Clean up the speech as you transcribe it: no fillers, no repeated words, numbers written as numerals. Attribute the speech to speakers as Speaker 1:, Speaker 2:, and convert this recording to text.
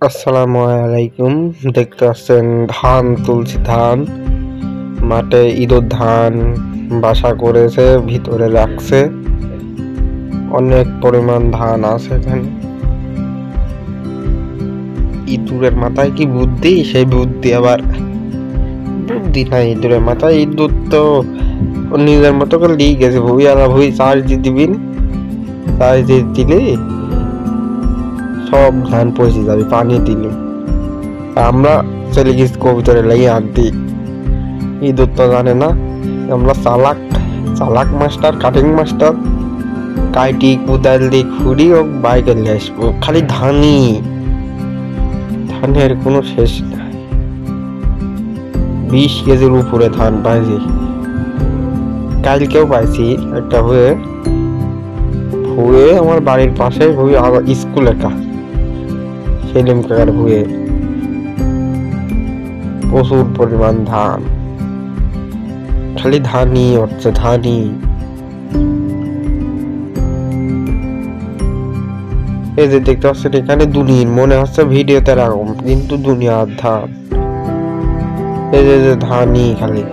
Speaker 1: আসসালামু আলাইকুম। দেখতে পাচ্ছেন ধান তুলছি। ধান মাঠে ইঁদুর ধান বাসা করেছে, ভিতরে রাখছে। অনেক পরিমাণ ধান আছে এখানে। ইঁদুরের মাথায় কি বুদ্ধি, সেই বুদ্ধি আবার বুদ্ধি নাই ইঁদুরের মাথায়। ইঁদুর তো নিজের মতো করে লিয়ে গেছে। ভুই আর ভুই চার্জ দিয়ে দিবিন, চার্জ দিয়ে দিলে সব ধান পচে যাবে পানি দিলে। আমরা চলে গেছি কবিতরে লাগিয়ে হাত দিই। ইঁদুর তো জানে না আমরা চালাক চালাক মাস্টার, কাটিং মাস্টার। কাইটি কুদাল দিয়ে খুঁড়ি ও বাইকে নিয়ে আসবো। খালি ধানই, ধানের কোনো শেষ নাই। 20 কেজির উপরে ধান পাইছি। কালকেও পাইছি একটা ভুয়ে। ভুয়ে আমার বাড়ির পাশে, ভুয়ে স্কুলের কাজ, সেলিম কাকার ভুয়ে। প্রচুর পরিমাণ ধান, খালি ধানই হচ্ছে, ধানই। এই যে দেখতে পাচ্ছেন এখানে দুনির, মনে হচ্ছে ভিডিওতে এরকম, কিন্তু দুনিয়ার ধান। এই যে ধানই খালি।